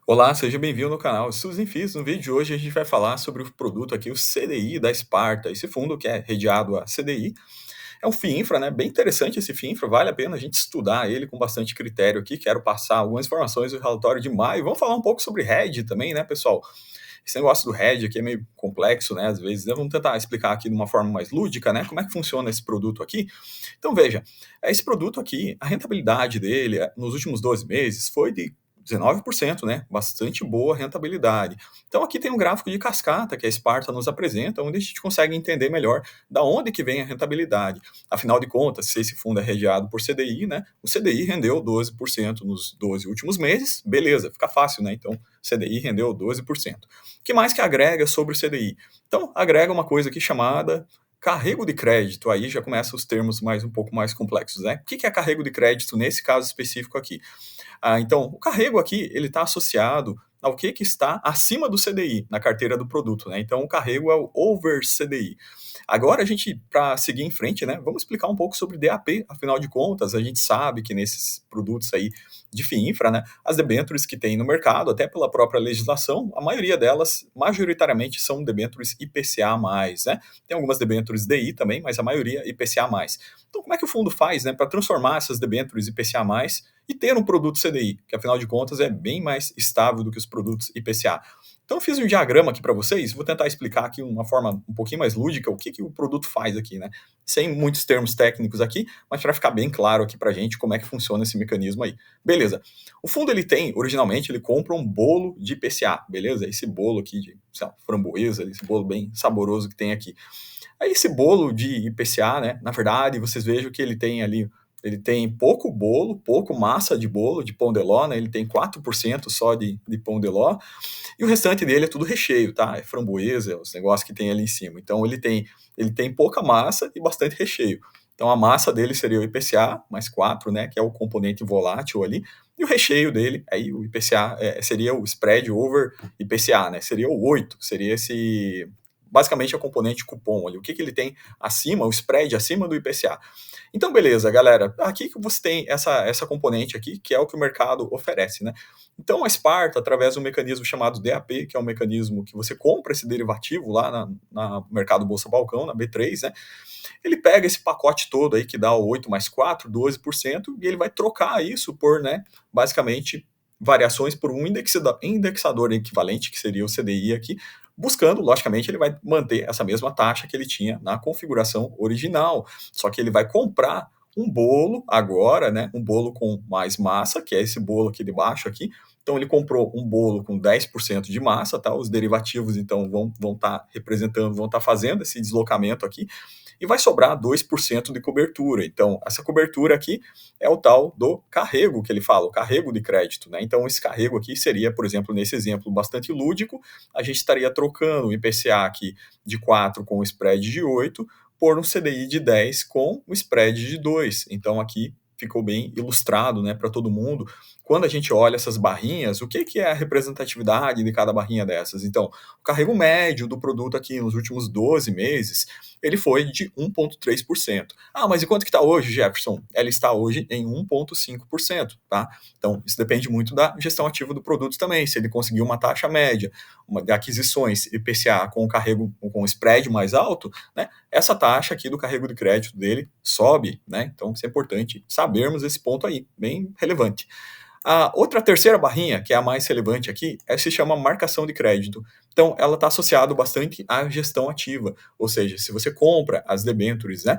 Olá, seja bem-vindo ao canal Estudos em FIIs. No vídeo de hoje a gente vai falar sobre o produto aqui, o CDI da Sparta. Esse fundo que é redeado a CDI é um FII Infra, né? Bem interessante esse FII Infra, vale a pena a gente estudar ele com bastante critério aqui. Quero passar algumas informações do relatório de maio. Vamos falar um pouco sobre hedge também, né, pessoal? Esse negócio do hedge aqui é meio complexo, né? Às vezes, né? Vamos tentar explicar aqui de uma forma mais lúdica, né? Como é que funciona esse produto aqui. Então, veja, esse produto aqui, a rentabilidade dele nos últimos 12 meses foi de 19%, né? Bastante boa rentabilidade. Então aqui tem um gráfico de cascata que a Sparta nos apresenta, onde a gente consegue entender melhor da onde que vem a rentabilidade. Afinal de contas, se esse fundo é redeado por CDI, né? O CDI rendeu 12% nos 12 últimos meses, beleza, fica fácil, né? Então, CDI rendeu 12%. O que mais que agrega sobre o CDI? Então, agrega uma coisa aqui chamada carrego de crédito. Aí já começam os termos um pouco mais complexos, né? O que é carrego de crédito nesse caso específico aqui? Então, o carrego aqui ele está associado ao que está acima do CDI na carteira do produto, né? Então, o carrego é o over CDI. Agora, a gente, para seguir em frente, né, vamos explicar um pouco sobre DAP. Afinal de contas, a gente sabe que nesses produtos aí de FII Infra, né, as debêntures que tem no mercado, até pela própria legislação, a maioria delas, majoritariamente, são debêntures IPCA+, né? Tem algumas debêntures DI também, mas a maioria IPCA+. Então, como é que o fundo faz, né, para transformar essas debêntures IPCA+, e ter um produto CDI, que afinal de contas é bem mais estável do que os produtos IPCA. Então eu fiz um diagrama aqui para vocês, vou tentar explicar aqui de uma forma um pouquinho mais lúdica o que o produto faz aqui, né? Sem muitos termos técnicos aqui, mas para ficar bem claro aqui para a gente como é que funciona esse mecanismo aí. Beleza. O fundo ele tem, originalmente, ele compra um bolo de IPCA, beleza? Esse bolo aqui de, sei lá, framboesa, esse bolo bem saboroso que tem aqui. Aí esse bolo de IPCA, né, na verdade, vocês vejam que ele tem ali, ele tem pouco bolo, pouco massa de bolo, de pão de ló, né, ele tem 4% só de pão de ló, e o restante dele é tudo recheio, tá? É framboesa, os negócios que tem ali em cima. Então ele tem pouca massa e bastante recheio. Então a massa dele seria o IPCA mais 4, né, que é o componente volátil ali, e o recheio dele, aí o IPCA seria o spread over IPCA, né? Seria o 8, seria esse basicamente a componente cupom ali. O que ele tem acima, o spread acima do IPCA. Então, beleza, galera. Aqui que você tem essa componente aqui, que é o que o mercado oferece, né? Então, a Sparta, através de um mecanismo chamado DAP, que é um mecanismo que você compra esse derivativo lá na mercado Bolsa Balcão, na B3, né? Ele pega esse pacote todo aí, que dá o 8 mais 4, 12%, e ele vai trocar isso por, né, basicamente, variações por um indexador equivalente, que seria o CDI aqui, buscando, logicamente, ele vai manter essa mesma taxa que ele tinha na configuração original, só que ele vai comprar um bolo agora, né, um bolo com mais massa, que é esse bolo aqui de baixo aqui. Então ele comprou um bolo com 10% de massa, tá? Os derivativos então vão estar representando, vão estar fazendo esse deslocamento aqui, e vai sobrar 2% de cobertura. Então, essa cobertura aqui é o tal do carrego que ele fala, o carrego de crédito, né? Então, esse carrego aqui seria, por exemplo, nesse exemplo bastante lúdico, a gente estaria trocando o IPCA aqui de 4 com o spread de 8 por um CDI de 10 com o spread de 2. Então, aqui ficou bem ilustrado, né, para todo mundo. Quando a gente olha essas barrinhas, o que é a representatividade de cada barrinha dessas? Então, o carrego médio do produto aqui nos últimos 12 meses, ele foi de 1,3%. Ah, mas e quanto que está hoje, Jefferson? Ela está hoje em 1,5%, tá? Então, isso depende muito da gestão ativa do produto também, se ele conseguiu uma taxa média de aquisições IPCA com o carrego, com o spread mais alto, né? Essa taxa aqui do carrego de crédito dele sobe, né? Então, isso é importante sabermos esse ponto aí, bem relevante. A outra terceira barrinha, que é a mais relevante aqui, se chama marcação de crédito. Então, ela está associada bastante à gestão ativa, ou seja, se você compra as debêntures, né,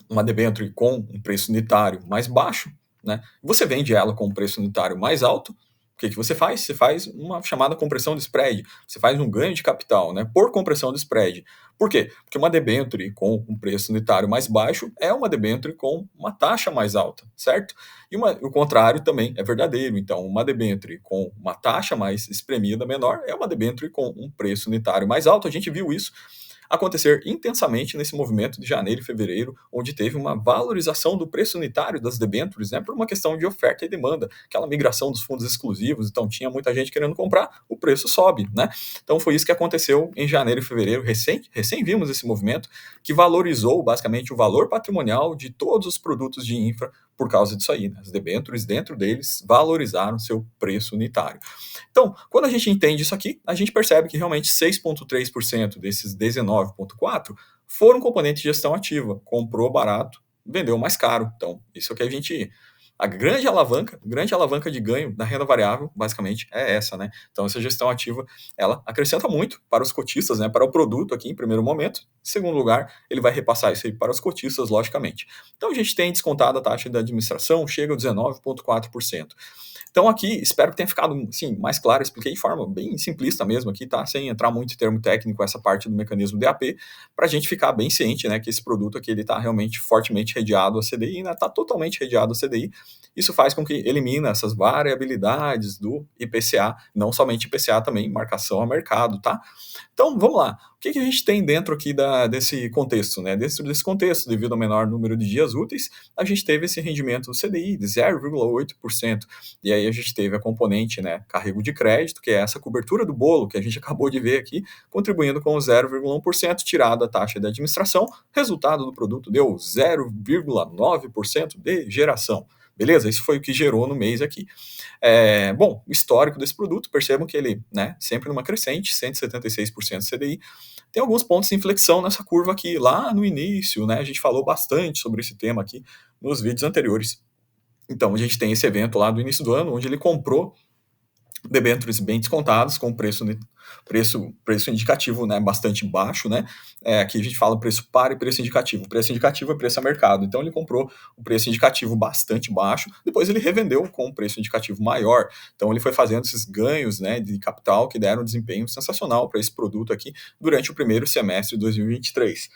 uma debênture com um preço unitário mais baixo, né, você vende ela com um preço unitário mais alto, o que você faz? Você faz uma chamada compressão de spread, você faz um ganho de capital, né, por compressão de spread. Por quê? Porque uma debênture com um preço unitário mais baixo é uma debênture com uma taxa mais alta, certo? E o contrário também é verdadeiro. Então, uma debênture com uma taxa mais espremida menor é uma debênture com um preço unitário mais alto. A gente viu isso acontecer intensamente nesse movimento de janeiro e fevereiro, onde teve uma valorização do preço unitário das debêntures, né, por uma questão de oferta e demanda, aquela migração dos fundos exclusivos, então tinha muita gente querendo comprar, o preço sobe, né? Então foi isso que aconteceu em janeiro e fevereiro, recém vimos esse movimento que valorizou basicamente o valor patrimonial de todos os produtos de infra por causa disso aí, né? As debêntures dentro deles valorizaram seu preço unitário. Então, quando a gente entende isso aqui, a gente percebe que realmente 6,3% desses 19,4% foram componentes de gestão ativa. Comprou barato, vendeu mais caro. Então, isso é o que a gente. A grande alavanca de ganho da renda variável, basicamente, é essa, né? Então, essa gestão ativa, ela acrescenta muito para os cotistas, né? Para o produto aqui, em primeiro momento. Em segundo lugar, ele vai repassar isso aí para os cotistas, logicamente. Então, a gente tem descontado a taxa da administração, chega a 19,4%. Então aqui, espero que tenha ficado assim, mais claro, expliquei de forma bem simplista mesmo aqui, tá? Sem entrar muito em termo técnico, essa parte do mecanismo DAP, para a gente ficar bem ciente, né, que esse produto aqui ele está realmente fortemente redeado a CDI, né? Está totalmente redeado a CDI. Isso faz com que elimine essas variabilidades do IPCA, não somente IPCA, também marcação a mercado, tá? Então, vamos lá. O que a gente tem dentro aqui desse contexto, né? Dentro desse contexto, devido ao menor número de dias úteis, a gente teve esse rendimento CDI de 0,8%. E aí a gente teve a componente, né, carrego de crédito, que é essa cobertura do bolo que a gente acabou de ver aqui, contribuindo com 0,1%, tirado a taxa de administração. Resultado do produto deu 0,9% de geração. Beleza? Isso foi o que gerou no mês aqui. Bom, o histórico desse produto, percebam que ele, né, sempre numa crescente, 176% CDI. Tem alguns pontos de inflexão nessa curva aqui, lá no início, né, a gente falou bastante sobre esse tema aqui nos vídeos anteriores. Então, a gente tem esse evento lá do início do ano, onde ele comprou debêntures bem descontados, com preço indicativo, né, bastante baixo, né? Aqui a gente fala preço par e preço indicativo. Preço indicativo é preço a mercado. Então ele comprou o preço indicativo bastante baixo, depois ele revendeu com um preço indicativo maior. Então ele foi fazendo esses ganhos, né, de capital que deram um desempenho sensacional para esse produto aqui durante o primeiro semestre de 2023.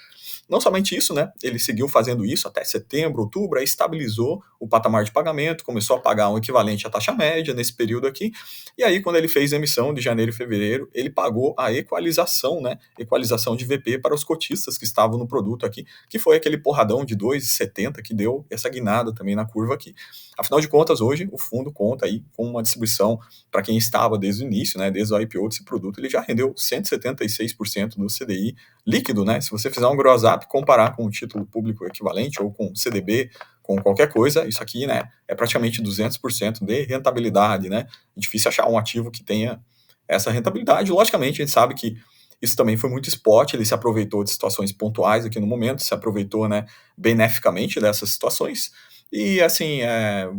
Não somente isso, né? Ele seguiu fazendo isso até setembro, outubro, aí estabilizou o patamar de pagamento, começou a pagar um equivalente à taxa média nesse período aqui. E aí, quando ele fez a emissão de janeiro e fevereiro, ele pagou a equalização, né? Equalização de VP para os cotistas que estavam no produto aqui, que foi aquele porradão de 2,70 que deu essa guinada também na curva aqui. Afinal de contas, hoje o fundo conta aí com uma distribuição para quem estava desde o início, né? Desde o IPO desse produto, ele já rendeu 176% do CDI líquido, né? Se você fizer um gross up, comparar com o título público equivalente ou com CDB, com qualquer coisa, isso aqui, né, é praticamente 200% de rentabilidade, né? É difícil achar um ativo que tenha essa rentabilidade. Logicamente, a gente sabe que isso também foi muito spot, ele se aproveitou de situações pontuais aqui no momento, se aproveitou, né, beneficamente dessas situações. E assim,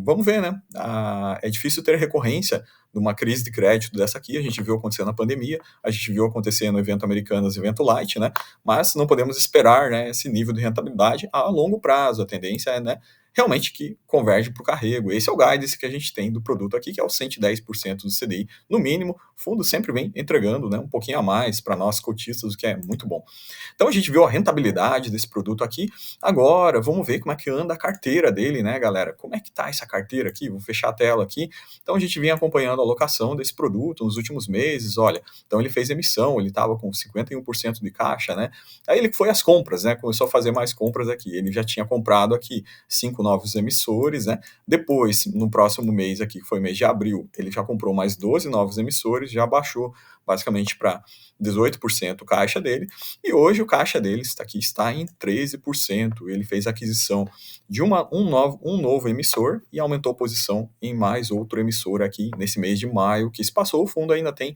vamos ver, né? É difícil ter recorrência de uma crise de crédito dessa aqui. A gente viu acontecer na pandemia, a gente viu acontecer no evento Americanas, evento Light, né? Mas não podemos esperar, né, esse nível de rentabilidade a longo prazo. A tendência é, né, realmente que converge para o carrego. Esse é o guidance que a gente tem do produto aqui, que é o 110% do CDI. No mínimo, o fundo sempre vem entregando, né, um pouquinho a mais para nós cotistas, o que é muito bom. Então a gente viu a rentabilidade desse produto aqui. Agora, vamos ver como é que anda a carteira dele, né, galera? Como é que tá essa carteira aqui? Vou fechar a tela aqui. Então a gente vinha acompanhando a alocação desse produto nos últimos meses, olha. Então ele fez emissão, ele estava com 51% de caixa, né? Aí ele foi às compras, né? Começou a fazer mais compras aqui. Ele já tinha comprado aqui 5 novos emissores, né? Depois, no próximo mês aqui, que foi mês de abril, ele já comprou mais 12 novos emissores, já baixou basicamente para 18% o caixa dele, e hoje o caixa dele está em 13%. Ele fez a aquisição de um novo emissor e aumentou a posição em mais outro emissor aqui nesse mês de maio, que se passou, o fundo ainda tem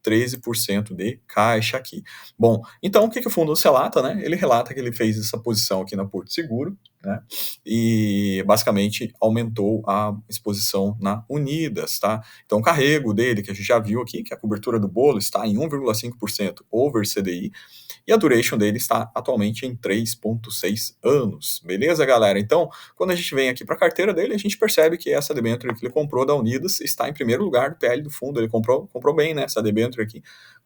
13% de caixa aqui. Bom, então o que o fundo relata, né? Ele relata que ele fez essa posição aqui na Porto Seguro, né? E basicamente aumentou a exposição na Unidas, tá? Então o carrego dele, que a gente já viu aqui, que a cobertura do bolo está em 1,5% over CDI, e a duration dele está atualmente em 3,6 anos. Beleza, galera? Então, quando a gente vem aqui para a carteira dele, a gente percebe que essa debênture que ele comprou da Unidas está em primeiro lugar do PL do fundo. Ele comprou bem, né? Essa debênture aqui,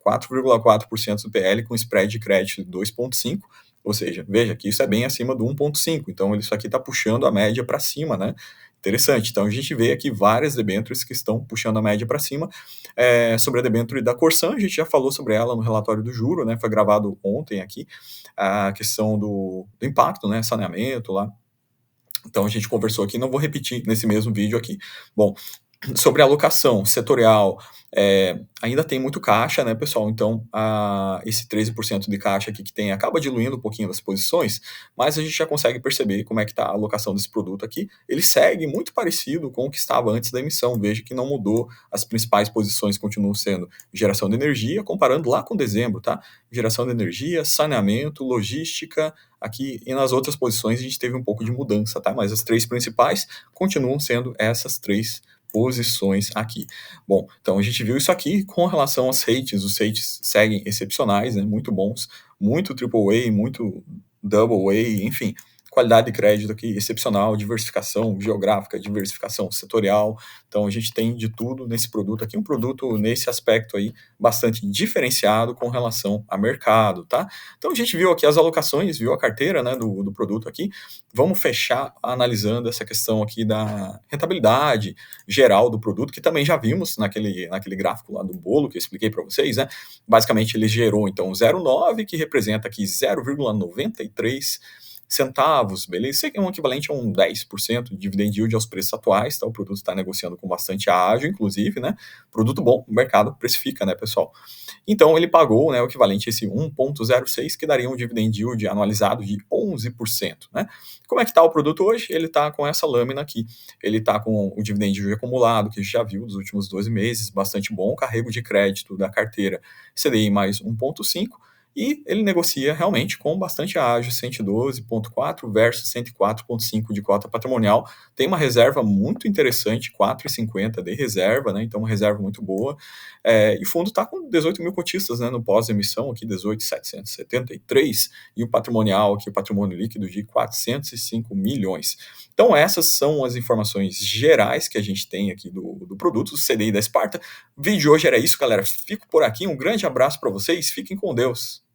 4,4% do PL com spread de crédito de 2,5%. Ou seja, veja que isso é bem acima do 1,5. Então, isso aqui está puxando a média para cima, né? Interessante. Então, a gente vê aqui várias debêntures que estão puxando a média para cima. Sobre a debênture da Corsan, a gente já falou sobre ela no relatório do juro, né? Foi gravado ontem aqui, a questão do impacto, né? Saneamento lá. Então, a gente conversou aqui, não vou repetir nesse mesmo vídeo aqui. Bom, Sobre a alocação setorial, ainda tem muito caixa, né, pessoal, então, esse 13% de caixa aqui que tem acaba diluindo um pouquinho das posições, mas a gente já consegue perceber como é que está a alocação desse produto aqui. Ele segue muito parecido com o que estava antes da emissão, veja que não mudou, as principais posições continuam sendo geração de energia, comparando lá com dezembro, tá? Geração de energia, saneamento, logística, aqui e nas outras posições a gente teve um pouco de mudança, tá? Mas as 3 principais continuam sendo essas 3 posições aqui. Bom, então a gente viu isso aqui com relação aos rates, os rates seguem excepcionais, né, muito bons, muito triple A, muito double A, enfim, qualidade de crédito aqui excepcional, diversificação geográfica, diversificação setorial, então a gente tem de tudo nesse produto aqui, um produto nesse aspecto aí bastante diferenciado com relação a mercado, tá? Então a gente viu aqui as alocações, viu a carteira, né, do produto aqui, vamos fechar analisando essa questão aqui da rentabilidade, geral do produto, que também já vimos naquele gráfico lá do bolo que eu expliquei para vocês, né? Basicamente, ele gerou então 0,9, que representa aqui 0,93 centavos, beleza? Isso aqui é um equivalente a um 10% de dividend yield aos preços atuais, tá? O produto está negociando com bastante ágio, inclusive, né? Produto bom, o mercado precifica, né, pessoal? Então, ele pagou, né, o equivalente a esse 1,06, que daria um dividend yield anualizado de 11%, né? Como é que está o produto hoje? Ele está com essa lâmina aqui. Ele está com o dividend yield acumulado, que a gente já viu dos últimos 12 meses, bastante bom. Carrego de crédito da carteira CDI mais 1,5. E ele negocia realmente com bastante ágio, 112,4 versus 104,5 de cota patrimonial. Tem uma reserva muito interessante, 4,50 de reserva, né? Então, uma reserva muito boa. E o fundo está com 18 mil cotistas, né, no pós-emissão, aqui 18.773, e o patrimonial, aqui o patrimônio líquido de 405 milhões. Então, essas são as informações gerais que a gente tem aqui do produto, do CDI da Sparta. O vídeo de hoje era isso, galera. Fico por aqui. Um grande abraço para vocês. Fiquem com Deus.